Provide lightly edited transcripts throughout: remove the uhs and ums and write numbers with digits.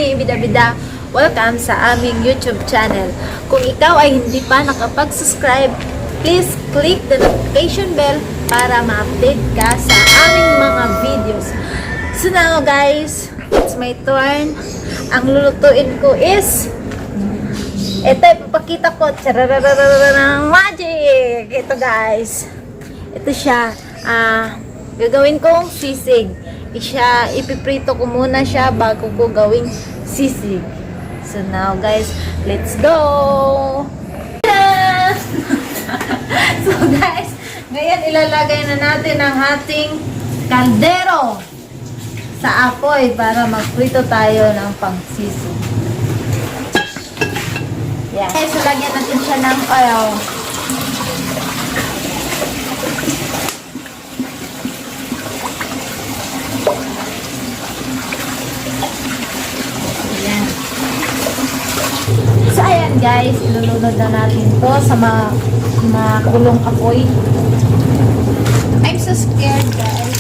morning, bida-bida. Welcome sa aming YouTube channel. Kung ikaw ay hindi pa nakapag-subscribe, please click the notification bell para ma-update ka sa aming mga videos. So now guys, it's my turn. Ang lulutuin ko is ito, ipapakita ko ng magic. Ito guys, ito siya. Gagawin kong sisig. Ipiprito ko muna siya bago ko gawing sisig. So now guys, let's go! So guys, ngayon ilalagay na natin ang ating kaldero sa apoy para magprito tayo ng pangsisig. Yan. Okay, so lagyan natin siya ng oil. So, ayan guys, ilulunod na natin to sa makulong apoy. I'm so scared guys.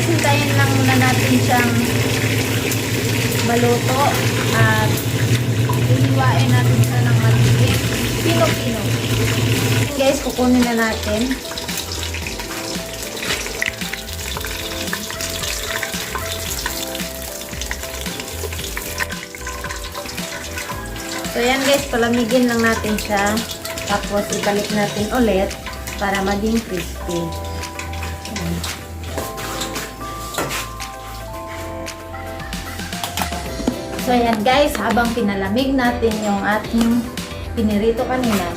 Hintayin lang muna natin siyang maluto at ihiwain natin siya ng maliit. Pino-pino. Guys, kukunin na natin. So yan guys, palamigin lang natin siya. Tapos ibalik natin ulit para maging crispy. So ayan guys, habang pinalamig natin yung ating pinirito kanina,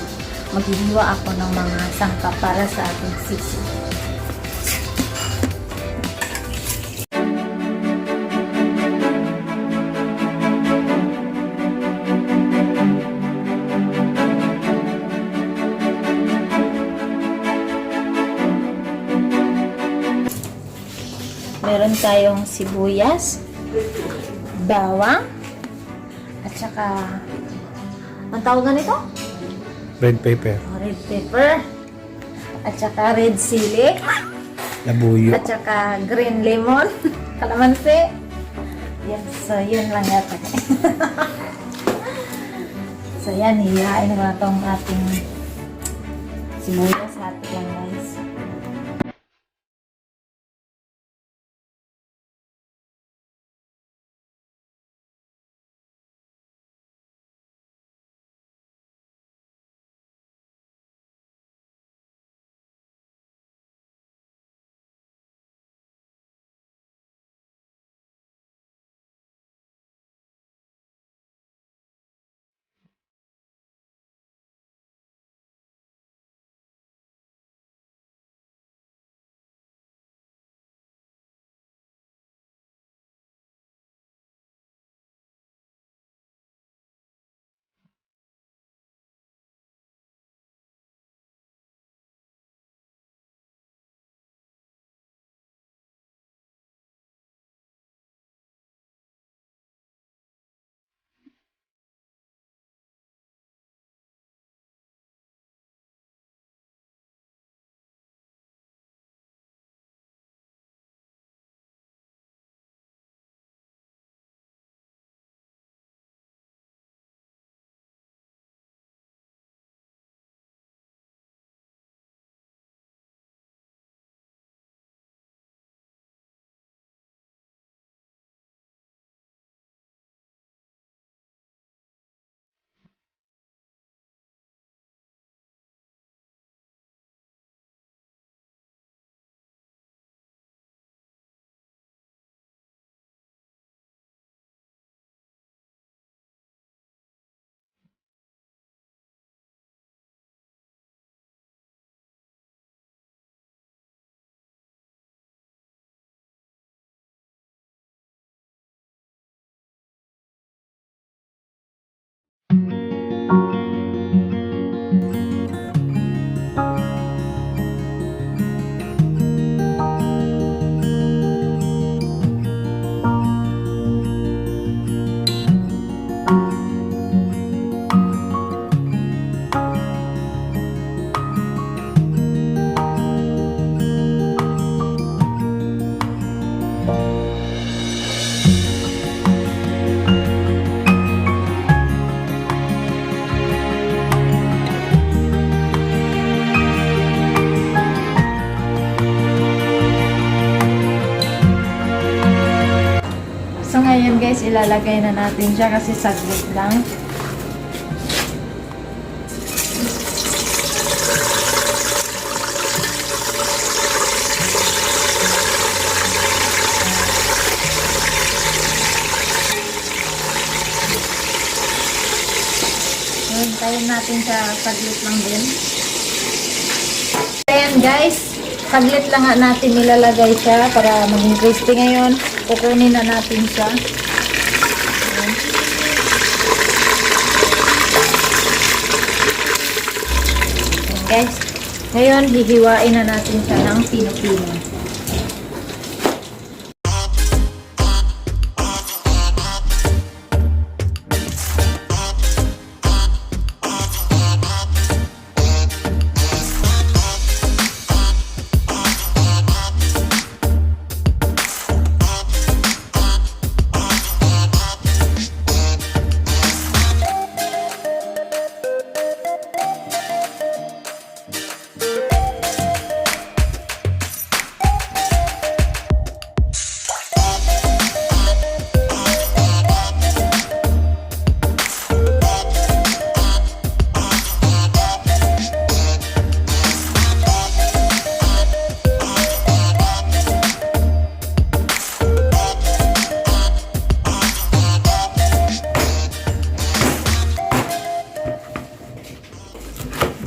maghihiwa ako ng mga sangkap para sa ating sisig. Meron tayong sibuyas, bawang, at saka, ang tawagan nito? Red pepper. Red pepper. At saka red sili. Labuyo. At saka green lemon. Kalamansi. Yes, so yun lang yata. So yan, hihain ko na itong ating sibuyas. Hati lang guys. guys, ilalagay na natin siya kasi saglit lang. Hintayin natin siya saglit lang din. Ayan guys, saglit lang nga natin nilalagay siya para maging crispy ngayon. Kukunin na natin siya. Ayan. Ayan guys, ngayon hihiwain na natin siya ng pino-pino.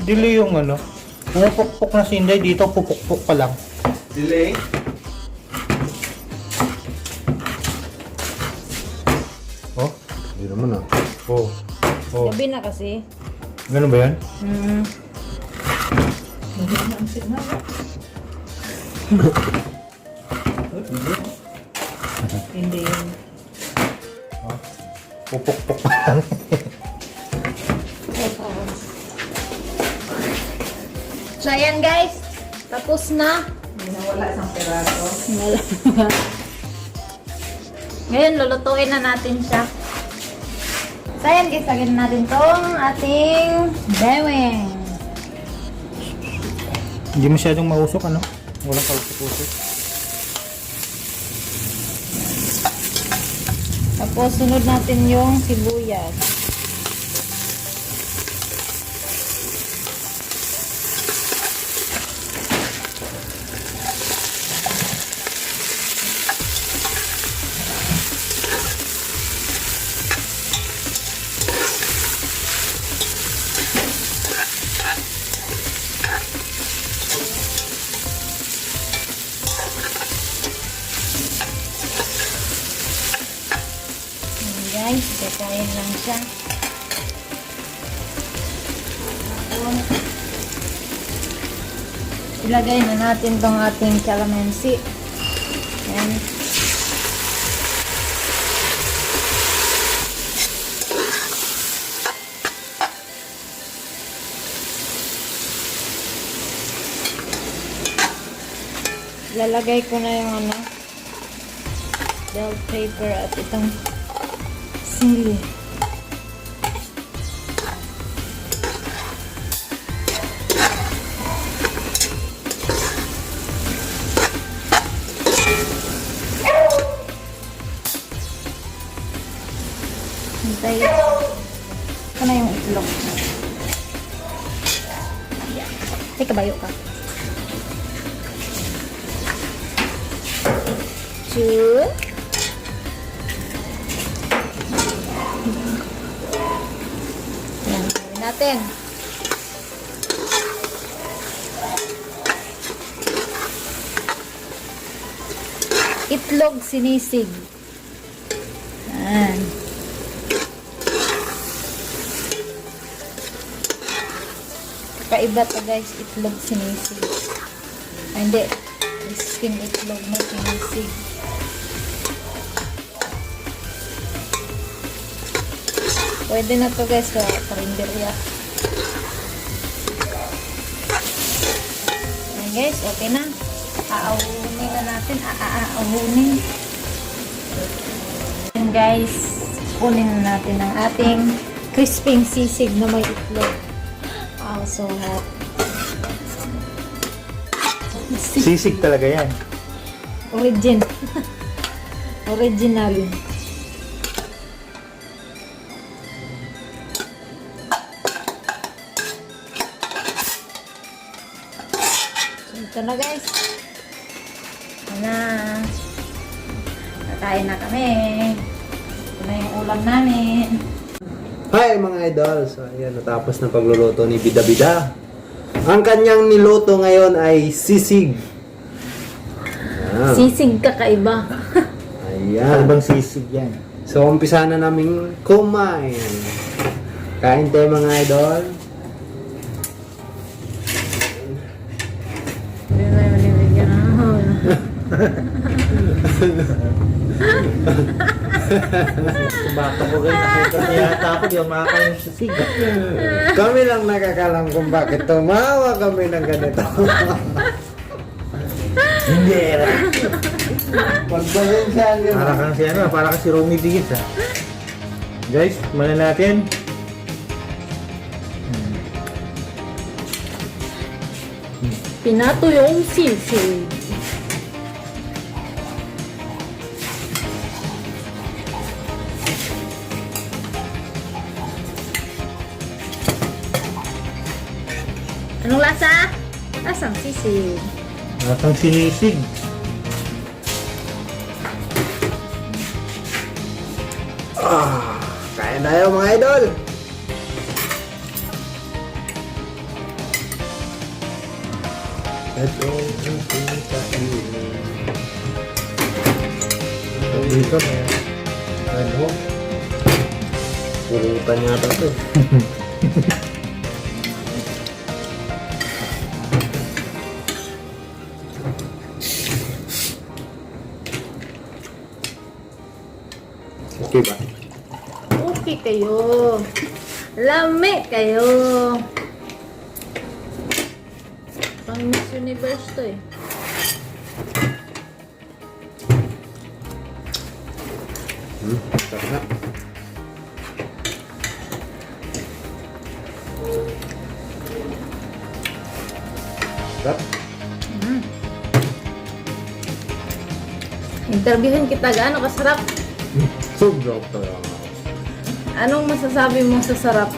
Delay yung ano. Pupukpuk na si Inday dito, pupukpuk pa lang. Delay? Oh, Hindi naman ah. oh, oh. Gabi na kasi. Ganun ba yan? Hindi yun. Oh, pupukpuk pa lang. So, ayan guys. Tapos na. Wala isang peraso. Ngayon, lulutuin na natin siya. So, ayan guys. Lagyan natin tong ating beweng. Hindi masyadong mausok, ano? Walang kausok-usok. Tapos, sunod natin yung sibuyas. Guys, kakain lang siya. Ilagay na natin tong ating calamansi. Ayan. Lalagay ko na yung ano, bell pepper at itong sili. Hintay. Ito na yung itlog. Teka, bayo ka. Two. Yan, gawin natin. Itlog sinisig. Yan. Kakaiba to guys, itlog sinisig. Ay, hindi. Skin itlog na sinisig. Pwede na to guys sa karinderya. Ayan guys, okay na. Aawunin na natin. Aawunin. Ayan guys, kunin na natin ang ating crisping sisig na may itlog. Wow, so hot. Sisig talaga yan. Original. Ito na guys. Ito na. Kakain na kami. Ito na yung ulam namin. Hi mga idol! So ayan, natapos na pagluluto ni Bida Bida. Ang kanyang niluto ngayon ay sisig. Ayan. Sisig kakaiba. Ayan. Ibang sisig yan. So umpisa na namin kumain. Kain tayo mga idol. Hindi na yung nilagyan ako. Bata ko rin, nakita niya yata ako, di ako makakain ng sisig. Kami lang nakakalam kung bakit tumawa kami ng ganito. Hindi. Pagpasensyahan nyo. Para kang si ano, para kang si Romy Digits ha. Guys, manan natin. Pinato yung sisig. Anong lasa? Lasang sisig. Atang sinisig. Kain tayo mga idol. Ito ang pinakain. Dito na yan. Ano? Purutan yata ito. Okay ba? Okay kayo. Lami kayo. Pang Miss Universe to eh. Sarap na. Sarap. Interviewin kita gaano kasarap. Sobrang sarap. Anong masasabi mo sa sarap?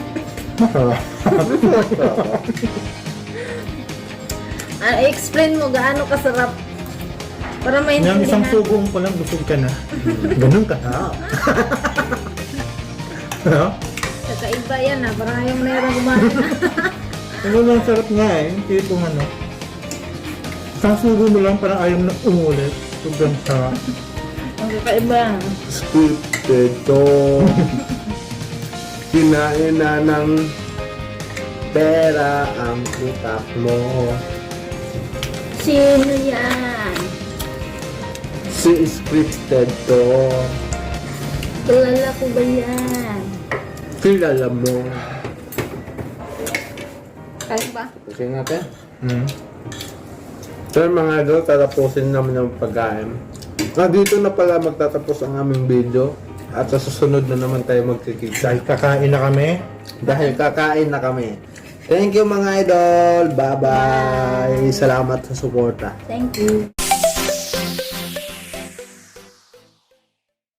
I-explain mo gaano kasarap. Para Nang isang maintindihan. sugong pa lang, busog ka na. Ganun ka na. Ano? Kakaiba yan ah. Parang ayaw mo na yung kumain. Ano lang sarap nga eh. Tipong ano. Isang sugo mo lang, parang ayaw mo na umulit. Sobrang sarap. Ang kakaiba. Scripted to. Kinain na ng pera ang utak mo. Sino yan? Si scripted to. Kilala ko ba yan? Kilala mo. Kaya ba? Kasi natin. Hmm. So mga idol, tatapusin namin ang pagkain. Dito na pala magtatapos ang aming video. At sa susunod na naman tayo magkikita. Dahil kakain na kami. Dahil kakain na kami. Thank you mga idol. Bye-bye. Salamat sa suporta. Thank you.